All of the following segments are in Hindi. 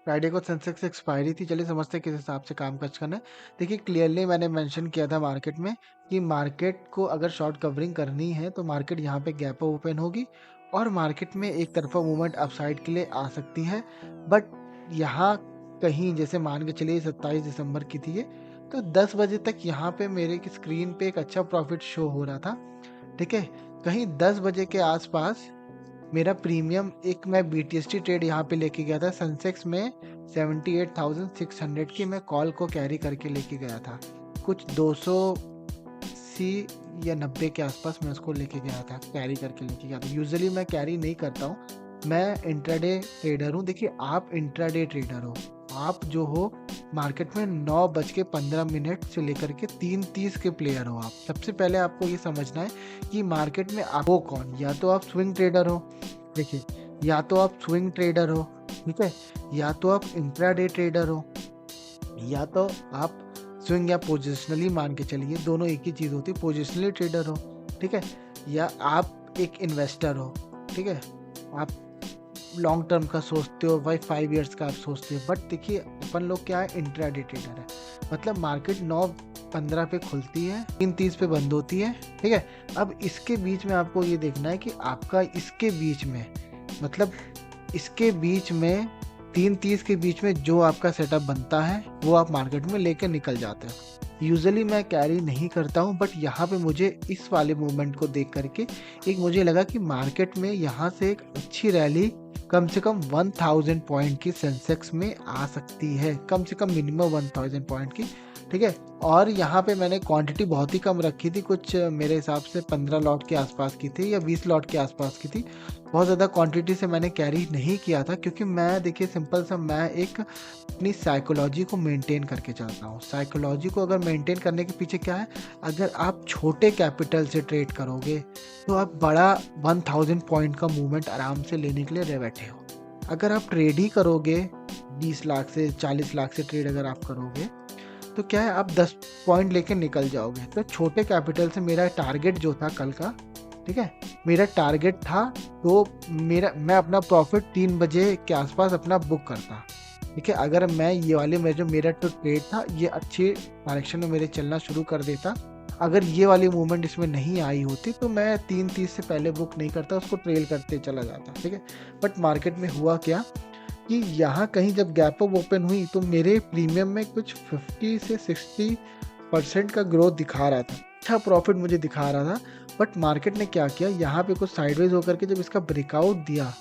फ्राइडे को सेंसेक्स एक्सपायरी थी। चलिए समझते हैं किस हिसाब से काम काज करना है। देखिए क्लियरली मैंने मेंशन किया था मार्केट में कि मार्केट को अगर शॉर्ट कवरिंग करनी है तो मार्केट यहाँ पे गैप ओपन होगी और मार्केट में एक तरफा मूवमेंट अपसाइड के लिए आ सकती है। बट यहाँ कहीं जैसे मान के चलिए 27 दिसंबर की थी ये, तो 10 बजे तक यहाँ पे मेरे की स्क्रीन पे एक अच्छा प्रॉफिट शो हो रहा था। ठीक है, कहीं 10 बजे के आसपास मेरा प्रीमियम एक मैं BTST ट्रेड यहाँ पे लेके गया था सेंसेक्स में 78,600 की मैं कॉल को कैरी करके लेके गया था। कुछ 280 या 90 के आसपास मैं उसको लेके गया था, कैरी करके लेके गया था। यूजुअली मैं कैरी नहीं करता हूँ, मैं इंट्राडे ट्रेडर हूँ। देखिए आप इंट्राडे ट्रेडर हो, आप जो हो मार्केट में 9:15 से लेकर के 3:30 के प्लेयर हो। आप सबसे पहले आपको ये समझना है कि मार्केट में आप हो कौन। या तो आप स्विंग ट्रेडर हो, देखिए, या तो आप स्विंग ट्रेडर हो, ठीक है, या तो आप इंट्राडे ट्रेडर हो, या तो आप स्विंग या पोजिशनली मान के चलिए, दोनों एक ही चीज़ होती है, पोजिशनली ट्रेडर हो, ठीक है, या आप एक इन्वेस्टर हो, ठीक है, आप लॉन्ग टर्म का सोचते हो भाई, 5 इयर्स का आप सोचते हो। बट देखिए अपन लोग क्या है, इंट्राडे ट्रेडर है। मतलब मार्केट 9:15 पे खुलती है, 3:30 पे बंद होती है, ठीक है। अब इसके बीच में आपको ये देखना है कि आपका इसके बीच में, मतलब इसके बीच में 3:30 के बीच में जो आपका सेटअप बनता है वो आप मार्केट में लेकर निकल जाते हो। यूजुअली मैं कैरी नहीं करता हूँ, बट यहाँ पे मुझे इस वाले मूवमेंट को देख करके एक मुझे लगा कि मार्केट में यहाँ से एक अच्छी रैली कम से कम 1000 पॉइंट की सेंसेक्स में आ सकती है, कम से कम मिनिमम 1000 पॉइंट की, ठीक है। और यहाँ पे मैंने क्वांटिटी बहुत ही कम रखी थी, कुछ मेरे हिसाब से 15 लॉट के आसपास की थी या 20 लॉट के आसपास की थी। बहुत ज़्यादा क्वांटिटी से मैंने कैरी नहीं किया था, क्योंकि मैं देखिए सिंपल सा मैं एक अपनी साइकोलॉजी को मेंटेन करके चलता हूँ। साइकोलॉजी को अगर मेंटेन करने के पीछे क्या है, अगर आप छोटे कैपिटल से ट्रेड करोगे तो आप बड़ा 1000 पॉइंट का मूवमेंट आराम से लेने के लिए रह बैठे हो। अगर आप ट्रेड ही करोगे 20 लाख से 40 लाख से ट्रेड अगर आप करोगे तो क्या है, आप 10 पॉइंट लेके निकल जाओगे। तो छोटे कैपिटल से मेरा टारगेट जो था कल का, ठीक है, मेरा टारगेट था, तो मैं अपना प्रॉफिट 3 बजे के आसपास अपना बुक करता, ठीक है। अगर मैं ये वाले मेरा तो ट्रेड था, ये अच्छे डायरेक्शन में मेरे चलना शुरू कर देता, अगर ये वाली मूवमेंट इसमें नहीं आई होती तो मैं 3:30 से पहले बुक नहीं करता, उसको ट्रेल करते चला जाता, ठीक है। बट मार्केट में हुआ क्या कि यहाँ कहीं जब गैप अप ओपन हुई तो मेरे प्रीमियम में कुछ 50 से 60% का ग्रोथ दिखा रहा था, अच्छा प्रॉफिट मुझे दिखा रहा था। बट मार्केट ने क्या किया, यहाँ पे कुछ साइडवेज होकर के जब इसका ब्रेकआउट दिया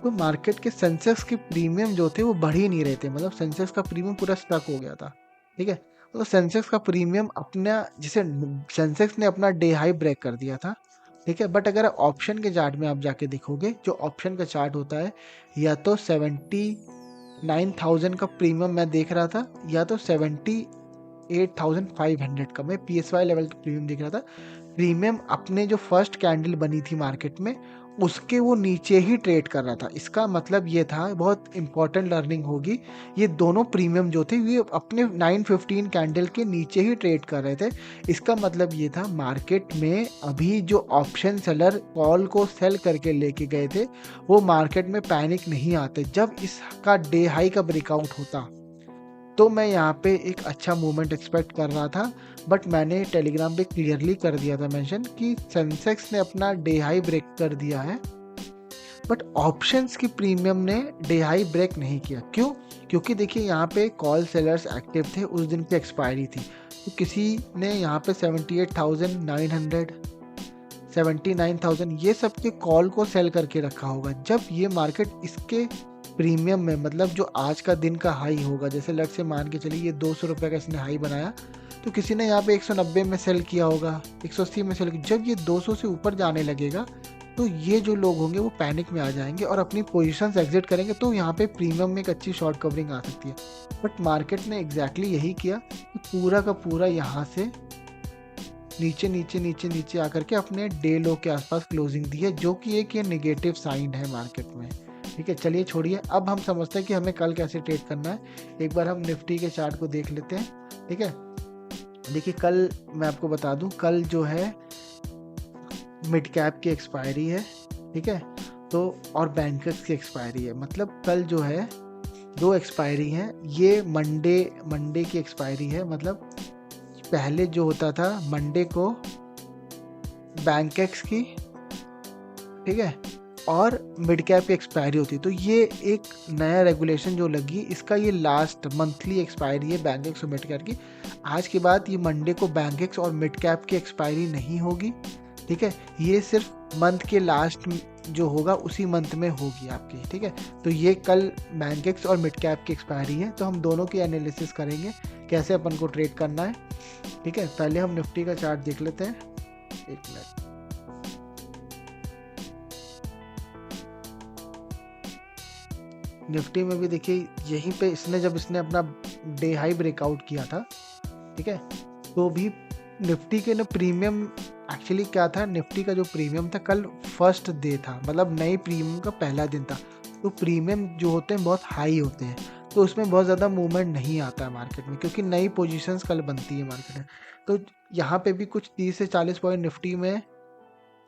तो मार्केट के सेंसेक्स के प्रीमियम जो थे वो बढ़ ही नहीं रहे थे। मतलब सेंसेक्स का प्रीमियम पूरा स्टक हो गया था, ठीक है। तो सेंसेक्स का प्रीमियम अपना, जिसे सेंसेक्स ने अपना डे हाई ब्रेक कर दिया था, ठीक है। बट अगर ऑप्शन के चार्ट में आप जाके देखोगे, जो ऑप्शन का चार्ट होता है, या तो 79,000 का प्रीमियम मैं देख रहा था, या तो 78,500 का मैं PSY लेवल का प्रीमियम देख रहा था। प्रीमियम अपने जो फर्स्ट कैंडल बनी थी मार्केट में उसके वो नीचे ही ट्रेड कर रहा था। इसका मतलब ये था, बहुत इंपॉर्टेंट लर्निंग होगी, ये दोनों प्रीमियम जो थे ये अपने 915 कैंडल के नीचे ही ट्रेड कर रहे थे। इसका मतलब ये था मार्केट में अभी जो ऑप्शन सेलर कॉल को सेल करके लेके गए थे वो मार्केट में पैनिक नहीं आते। जब इसका डे हाई का ब्रेकआउट होता तो मैं यहाँ पे एक अच्छा मूवमेंट एक्सपेक्ट कर रहा था। बट मैंने टेलीग्राम पे क्लियरली कर दिया था मेंशन कि सेंसेक्स ने अपना डे हाई ब्रेक कर दिया है, बट ऑप्शंस की प्रीमियम ने डे हाई ब्रेक नहीं किया। क्यों? क्योंकि देखिए यहाँ पे कॉल सेलर्स एक्टिव थे, उस दिन की एक्सपायरी थी, तो किसी ने यहाँ पे 78,900 79,000 ये सब के कॉल को सेल करके रखा होगा। जब ये मार्केट इसके प्रीमियम में, मतलब जो आज का दिन का हाई होगा, जैसे लग से मान के चलिए ये 200 रुपये का इसने हाई बनाया, तो किसी ने यहाँ पे 190 में सेल किया होगा, 180 में सेल किया। जब ये 200 से ऊपर जाने लगेगा तो ये जो लोग होंगे वो पैनिक में आ जाएंगे और अपनी पोजीशंस एग्जिट करेंगे, तो यहाँ पे प्रीमियम में एक अच्छी शॉर्ट कवरिंग आ सकती है। बट मार्केट ने एग्जैक्टली यही किया कि पूरा का पूरा यहाँ से नीचे नीचे नीचे नीचे आकर के अपने डे लो के आसपास क्लोजिंग दी है, जो कि एक ये नेगेटिव साइन है मार्केट में, ठीक है। चलिए छोड़िए, अब हम समझते हैं कि हमें कल कैसे ट्रेड करना है। एक बार हम निफ्टी के चार्ट को देख लेते हैं, ठीक है। देखिए कल मैं आपको बता दूं, कल जो है मिड कैप की एक्सपायरी है, ठीक है, तो और बैंकर्स की एक्सपायरी है। मतलब कल जो है दो एक्सपायरी हैं। ये मंडे की एक्सपायरी है, मतलब पहले जो होता था मंडे को बैंकेक्स की, ठीक है, और मिड कैप की एक्सपायरी होती है। तो ये एक नया रेगुलेशन जो लगी, इसका ये लास्ट मंथली एक्सपायरी है बैंकेक्स और मिड कैप की। आज के बाद ये मंडे को बैंकेक्स और मिड कैप की एक्सपायरी नहीं होगी, ठीक है। ये सिर्फ मंथ के लास्ट जो होगा उसी मंथ में होगी आपकी, ठीक है। तो ये कल बैंकेक्स और मिड कैप की एक्सपायरी है, तो हम दोनों की एनालिसिस करेंगे कैसे अपन को ट्रेड करना है, ठीक है। पहले हम निफ्टी का चार्ट देख लेते हैं, एक मिनट। निफ्टी में भी देखिए यहीं पे इसने अपना डे हाई ब्रेकआउट किया था, ठीक है। तो भी निफ्टी के ना प्रीमियम, एक्चुअली क्या था, निफ्टी का जो प्रीमियम था कल फर्स्ट डे था, मतलब नए प्रीमियम का पहला दिन था। तो प्रीमियम जो होते हैं बहुत हाई होते हैं, तो उसमें बहुत ज़्यादा मूवमेंट नहीं आता है मार्केट में, क्योंकि नई पोजीशंस कल बनती है मार्केट में। तो यहाँ पे भी कुछ 30 से 40 पॉइंट निफ्टी में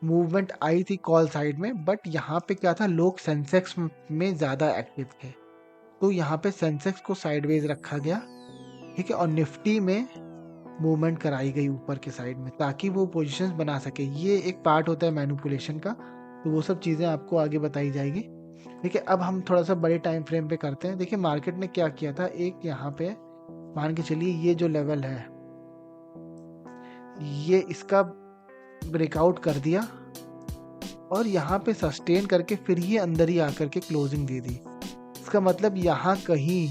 मूवमेंट आई थी कॉल साइड में, बट यहाँ पे क्या था, लोग सेंसेक्स में ज़्यादा एक्टिव थे, तो यहाँ पे सेंसेक्स को साइडवेज रखा गया, ठीक है। और निफ्टी में मूवमेंट कराई गई ऊपर के साइड में, ताकि वो पोजीशंस बना सके। ये एक पार्ट होता है मैनिपुलेशन का, तो वो सब चीज़ें आपको आगे बताई जाएगी, ठीक है। अब हम थोड़ा सा बड़े टाइम फ्रेम पे करते हैं। देखिए मार्केट ने क्या किया था, एक यहाँ पे मान के चलिए ये जो लेवल है, ये इसका ब्रेकआउट कर दिया और यहाँ पे सस्टेन करके फिर ये अंदर ही आकर के क्लोजिंग दे दी। इसका मतलब यहाँ कहीं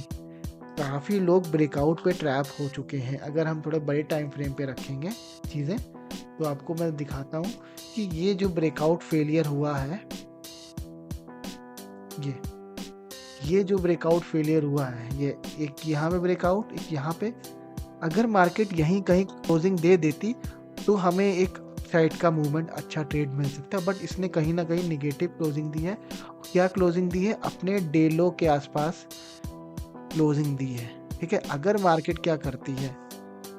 काफ़ी लोग ब्रेकआउट पे ट्रैप हो चुके हैं। अगर हम थोड़े बड़े टाइम फ्रेम पे रखेंगे चीज़ें, तो आपको मैं दिखाता हूँ कि ये जो ब्रेकआउट फेलियर हुआ है, ये जो ब्रेकआउट फेलियर हुआ है, ये एक यहाँ पे ब्रेकआउट, एक यहाँ पे, अगर मार्केट यहीं कहीं क्लोजिंग दे देती तो हमें एक साइड का मूवमेंट अच्छा ट्रेड मिल सकता है। बट इसने कहीं ना कहीं निगेटिव क्लोजिंग दी है। क्या क्लोजिंग दी है, अपने डे लो के आसपास क्लोजिंग दी है, ठीक है। अगर मार्केट क्या करती है,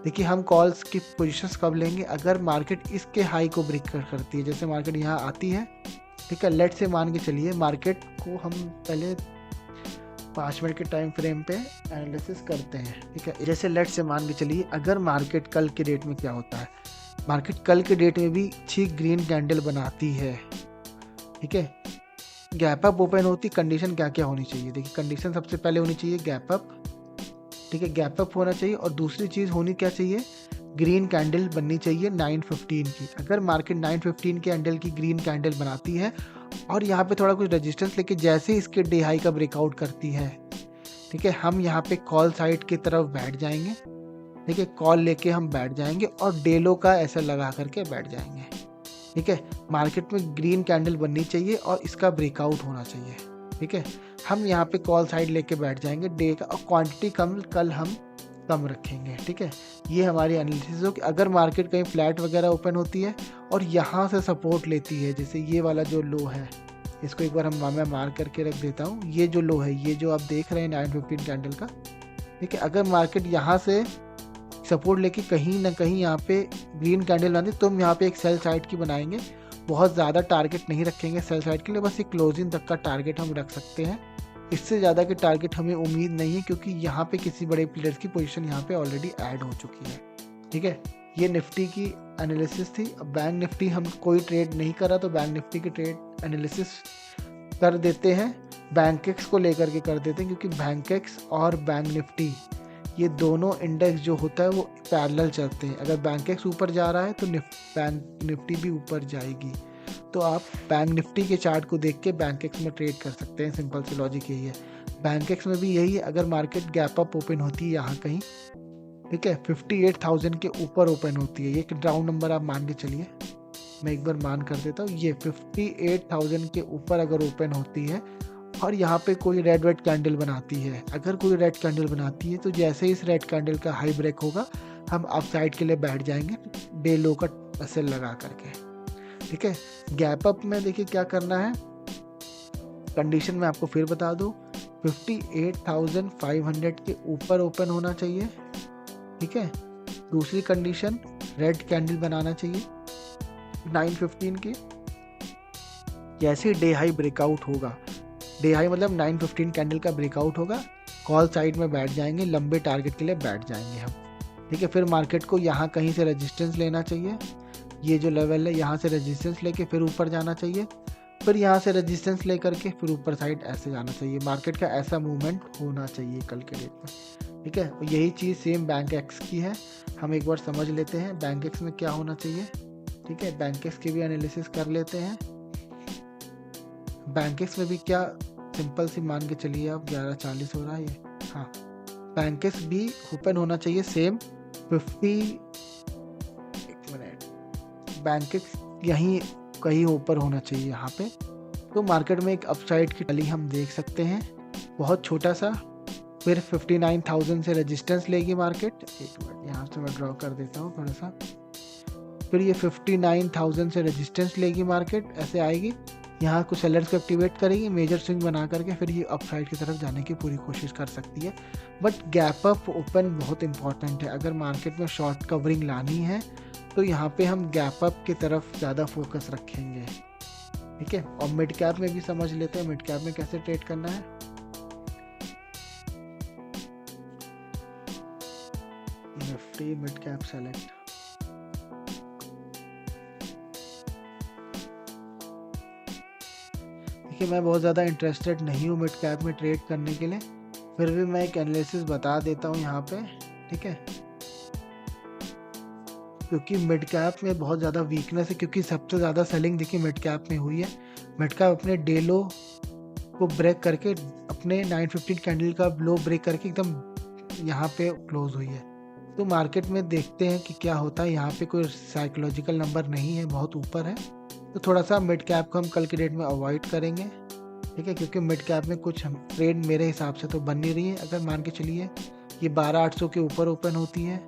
देखिए हम कॉल्स की पोजीशंस कब लेंगे, अगर मार्केट इसके हाई को ब्रेक करती है, जैसे मार्केट यहाँ आती है, ठीक है। लेट से मान के चलिए मार्केट को हम पहले 5 मिनट के टाइम फ्रेम पे एनालिसिस करते हैं, ठीक है। जैसे लेट से मान के चलिए अगर मार्केट कल के डेट में क्या होता है, मार्केट कल के डेट में भी 6 ग्रीन कैंडल बनाती है, ठीक है। गैप अप ओपन होती, कंडीशन क्या क्या होनी चाहिए, देखिए कंडीशन सबसे पहले होनी चाहिए गैप अप, ठीक है, गैप अप होना चाहिए। और दूसरी चीज़ होनी क्या चाहिए, ग्रीन कैंडल बननी चाहिए 915 की। अगर मार्केट 915 के कैंडल की ग्रीन कैंडल बनाती है और यहाँ पे थोड़ा कुछ रेजिस्टेंस लेके जैसे इसके डे हाई का ब्रेकआउट करती है, ठीक है, हम यहाँ पे कॉल साइड की तरफ बैठ जाएंगे, ठीक है। कॉल लेके हम बैठ जाएंगे और डे लो का ऐसा लगा करके बैठ जाएंगे, ठीक है। मार्केट में ग्रीन कैंडल बननी चाहिए और इसका ब्रेकआउट होना चाहिए, ठीक है। हम यहाँ पे कॉल साइड लेके बैठ जाएंगे डे का, और क्वांटिटी कल हम कम रखेंगे, ठीक है। ये हमारी एनालिसिस हो कि अगर मार्केट कहीं फ्लैट वगैरह ओपन होती है और यहाँ से सपोर्ट लेती है, जैसे ये वाला जो लो है, इसको एक बार मैं मार्क करके रख देता हूँ, ये जो लो है, ये जो आप देख रहे हैं 915 कैंडल का, ठीक है। अगर मार्केट यहाँ से सपोर्ट लेके कहीं ना कहीं यहाँ पे ग्रीन कैंडल बनाती, तो हम यहाँ पे एक सेल साइड की बनाएंगे। बहुत ज़्यादा टारगेट नहीं रखेंगे सेल साइड के लिए, बस एक क्लोजिंग तक का टारगेट हम रख सकते हैं। इससे ज़्यादा के टारगेट हमें उम्मीद नहीं है, क्योंकि यहाँ पे किसी बड़े प्लेयर्स की पोजीशन यहाँ पे ऑलरेडी ऐड हो चुकी है, ठीक है। ये निफ्टी की एनालिसिस थी। अब बैंक निफ्टी हम कोई ट्रेड नहीं करा, तो बैंक निफ्टी की ट्रेड एनालिसिस कर देते हैं, बैंकेक्स को लेकर के कर देते हैं, क्योंकि बैंकेक्स और बैंक निफ्टी ये दोनों इंडेक्स जो होता है वो पैरेलल चलते हैं। अगर बैंकेक्स ऊपर जा रहा है तो बैंक निफ्टी भी ऊपर जाएगी। तो आप बैंक निफ्टी के चार्ट को देख के बैंकेक्स में ट्रेड कर सकते हैं, सिंपल सी लॉजिक यही है। बैंकेक्स में भी यही है, अगर मार्केट गैप अप ओपन होती है यहाँ कहीं, ठीक है, 58,000 के ऊपर ओपन होती है, ये एक राउंड नंबर आप मान के चलिए, मैं एक बार मान कर देता हूँ, ये 58,000 के ऊपर अगर ओपन होती है और यहाँ पे कोई रेड कैंडल बनाती है, अगर कोई रेड कैंडल बनाती है, तो जैसे इस रेड कैंडल का हाई ब्रेक होगा हम अपसाइड के लिए बैठ जाएंगे डे लो का सेल लगा करके, ठीक है। गैप अप में देखिए क्या करना है, कंडीशन में आपको फिर बता दूं, 58,500 के ऊपर ओपन होना चाहिए, ठीक है। दूसरी कंडीशन, रेड कैंडल बनाना चाहिए 915 की। जैसे डे हाई ब्रेकआउट होगा, डे हाई मतलब 915 कैंडल का ब्रेकआउट होगा, कॉल साइड में बैठ जाएंगे, लंबे टारगेट के लिए बैठ जाएंगे हम। ठीक है, फिर मार्केट को यहाँ कहीं से रेजिस्टेंस लेना चाहिए, ये जो लेवल है यहाँ से रेजिस्टेंस लेके फिर ऊपर जाना चाहिए, फिर यहाँ से रेजिस्टेंस लेकर के फिर ऊपर साइड ऐसे जाना चाहिए। मार्केट का ऐसा मूवमेंट होना चाहिए कल के डेट में। ठीक है, यही चीज़ सेम बैंक एक्स की है। हम एक बार समझ लेते हैं बैंक एक्स में क्या होना चाहिए। ठीक है, बैंक एक्स की भी एनालिसिस कर लेते हैं। बैंक एक्स में भी क्या सिंपल सी मान के चलिए, अब 11:40 हो रहा है ये। हाँ, बैंक एक्स भी ओपन होना चाहिए सेम 50, एक मिनट, बैंक एक्स यहीं कहीं ऊपर होना चाहिए यहाँ पे। तो मार्केट में एक अपसाइड की टली हम देख सकते हैं, बहुत छोटा सा। फिर 59,000 से रेजिस्टेंस लेगी मार्केट। एक मिनट, यहाँ से मैं ड्रॉ कर देता हूँ थोड़ा सा। फिर ये 59,000 से रेजिस्टेंस लेगी मार्केट, ऐसे आएगी, यहाँ कुछ सेलर्स को एक्टिवेट करेगी, मेजर स्विंग बना करके फिर ये अपसाइड की तरफ जाने की पूरी कोशिश कर सकती है। बट गैप अप ओपन बहुत इंपॉर्टेंट है। अगर मार्केट में शॉर्ट कवरिंग लानी है तो यहाँ पे हम गैप अप की तरफ ज़्यादा फोकस रखेंगे। ठीक है, और मिड कैप में भी समझ लेते हैं मिड कैप में कैसे ट्रेड करना है। Nifty mid cap select. देखिए, मैं बहुत ज़्यादा इंटरेस्टेड नहीं हूँ मिड कैप में ट्रेड करने के लिए, फिर भी मैं एक एनालिसिस बता देता हूँ यहाँ पे। ठीक है, क्योंकि मिड कैप में बहुत ज़्यादा वीकनेस है, क्योंकि सबसे ज़्यादा सेलिंग देखिए मिड कैप में हुई है। मिड कैप अपने डे लो को ब्रेक करके, अपने 915 कैंडल का लो ब्रेक करके एकदम यहाँ पे क्लोज हुई है। तो मार्केट में देखते हैं कि क्या होता है। यहाँ पे कोई साइकोलॉजिकल नंबर नहीं है, बहुत ऊपर है, तो थोड़ा सा मिड कैप को हम कल के डेट में अवॉइड करेंगे। ठीक है, क्योंकि मिड कैप में कुछ ट्रेड मेरे हिसाब से तो बन नहीं रही है। अगर मान के चलिए ये 12,800 के ऊपर ओपन होती है,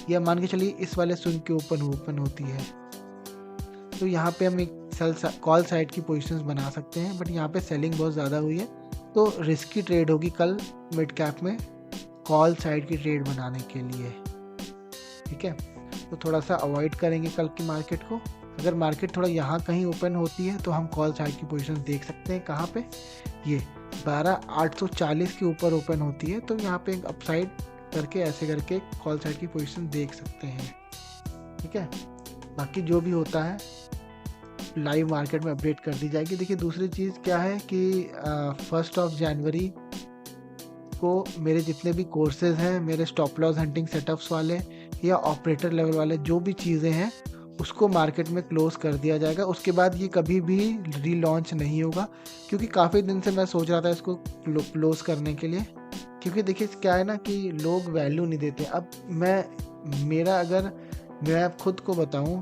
या मान के चलिए इस वाले स्विंग के ऊपर ओपन होती है, तो यहाँ पे हम एक कॉल साइड की पोजीशंस बना सकते हैं। बट यहाँ पे सेलिंग बहुत ज़्यादा हुई है, तो रिस्की ट्रेड होगी कल मिड कैप में कॉल साइड की ट्रेड बनाने के लिए। ठीक है, तो थोड़ा सा अवॉइड करेंगे कल की मार्केट को। अगर मार्केट थोड़ा यहाँ कहीं ओपन होती है तो हम कॉल साइड की पोजीशंस देख सकते हैं। कहाँ पे, ये 12,840 के ऊपर ओपन होती है, तो यहाँ पे एक अपसाइड करके ऐसे करके कॉल साइड की पोजीशन देख सकते हैं। ठीक है, बाकी जो भी होता है लाइव मार्केट में अपडेट कर दी जाएगी। देखिए, दूसरी चीज़ क्या है कि 1 जनवरी को मेरे जितने भी कोर्सेज हैं, मेरे स्टॉप लॉस हंटिंग सेटअप्स वाले या ऑपरेटर लेवल वाले जो भी चीज़ें हैं, उसको मार्केट में क्लोज कर दिया जाएगा। उसके बाद ये कभी भी रीलॉन्च नहीं होगा, क्योंकि काफ़ी दिन से मैं सोच रहा था इसको क्लोज करने के लिए। क्योंकि देखिए क्या है ना कि लोग वैल्यू नहीं देते। अब अगर मैं खुद को बताऊं,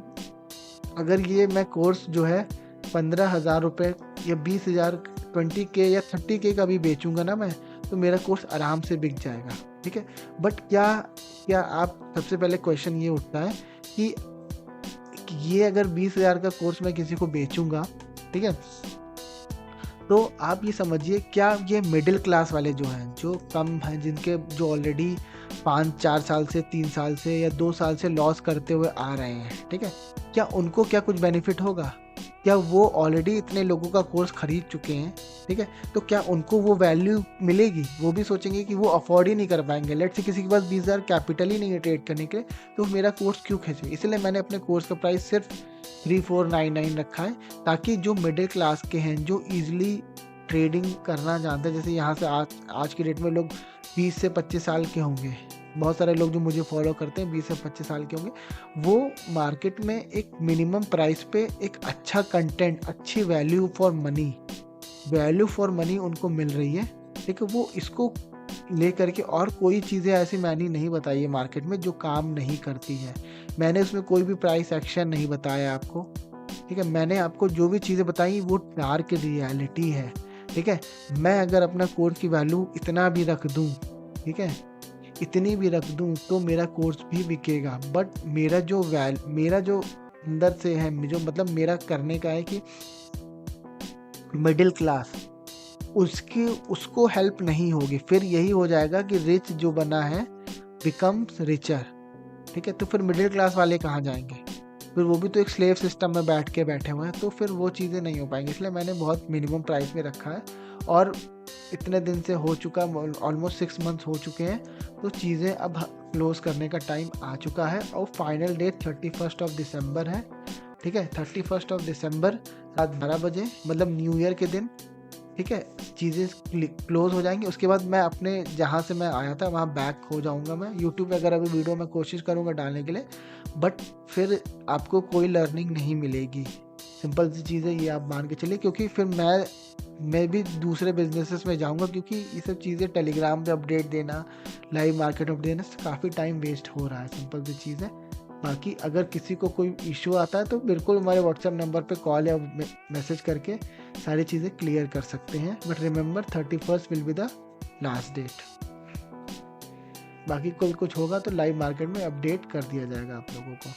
अगर ये मैं कोर्स जो है 15,000 रुपये या 20,000, 20K या 30K का भी बेचूंगा ना मैं, तो मेरा कोर्स आराम से बिक जाएगा। ठीक है, बट क्या आप सबसे पहले क्वेश्चन ये उठता है कि ये अगर 20,000 का कोर्स मैं किसी को बेचूंगा, ठीक है, तो आप ये समझिए क्या ये मिडिल क्लास वाले जो हैं, जो कम हैं, जिनके जो ऑलरेडी 5-4 साल से 3 साल से या 2 साल से लॉस करते हुए आ रहे हैं, ठीक है, क्या उनको क्या कुछ बेनिफिट होगा? क्या वो ऑलरेडी इतने लोगों का कोर्स खरीद चुके हैं, ठीक है, तो क्या उनको वो वैल्यू मिलेगी? वो भी सोचेंगे कि वो अफोर्ड ही नहीं कर पाएंगे। लेट्स से किसी के पास 20,000 कैपिटल ही नहीं है ट्रेड करने के लिए, तो मेरा कोर्स क्यों खींचे? इसलिए मैंने अपने कोर्स का प्राइस सिर्फ 3499 रखा है, ताकि जो मिडिल क्लास के हैं, जो ईजिली ट्रेडिंग करना जानते हैं, जैसे यहाँ से आज की डेट में लोग 20 से 25 साल के होंगे, बहुत सारे लोग जो मुझे फॉलो करते हैं 20 से 25 साल के होंगे, वो मार्केट में एक मिनिमम प्राइस पे एक अच्छा कंटेंट, अच्छी वैल्यू फॉर मनी उनको मिल रही है। ठीक है, वो इसको ले करके, और कोई चीज़ें ऐसी मैंने नहीं बताई है मार्केट में जो काम नहीं करती है। मैंने उसमें कोई भी प्राइस एक्शन नहीं बताया आपको, ठीक है, मैंने आपको जो भी चीज़ें बताई वो डार्क रियलिटी है। ठीक है, मैं अगर अपना कोर्स की वैल्यू इतना भी रख दूँ, ठीक है, इतनी भी रख दूं, तो मेरा कोर्स भी बिकेगा। बट मेरा जो अंदर से है, जो मतलब मेरा करने का है कि मिडिल क्लास उसको हेल्प नहीं होगी। फिर यही हो जाएगा कि रिच जो बना है बिकम्स रिचर। ठीक है, तो फिर मिडिल क्लास वाले कहाँ जाएंगे? फिर वो भी तो एक स्लेव सिस्टम में बैठे हुए हैं, तो फिर वो चीज़ें नहीं हो पाएंगी। इसलिए मैंने बहुत मिनिमम प्राइस में रखा है। और इतने दिन से हो चुका, ऑलमोस्ट 6 मंथ्स हो चुके हैं, तो चीज़ें अब क्लोज करने का टाइम आ चुका है। और फाइनल डेट 31 दिसंबर है। ठीक है, 31 दिसंबर रात 12 बजे, मतलब न्यू ईयर के दिन। ठीक है, चीज़ें क्लोज हो जाएंगी। उसके बाद मैं अपने जहाँ से मैं आया था वहाँ बैक हो जाऊँगा। मैं यूट्यूब पे अगर अभी वीडियो में कोशिश करूँगा डालने के लिए, बट फिर आपको कोई लर्निंग नहीं मिलेगी। सिंपल सी चीज़ है, ये आप मान के चलिए। क्योंकि फिर मैं भी दूसरे बिजनेसेस में जाऊंगा, क्योंकि ये सब चीज़ें टेलीग्राम पे अपडेट देना, लाइव मार्केट अपडेट देना से काफ़ी टाइम वेस्ट हो रहा है। सिंपल सी चीज़ है। बाकी अगर किसी को कोई इशू आता है तो बिल्कुल हमारे व्हाट्सएप नंबर पे कॉल या मैसेज करके सारी चीज़ें क्लियर कर सकते हैं। But remember 31 will be the last date. बाकी कोई कुछ होगा तो लाइव मार्केट में अपडेट कर दिया जाएगा आप लोगों को।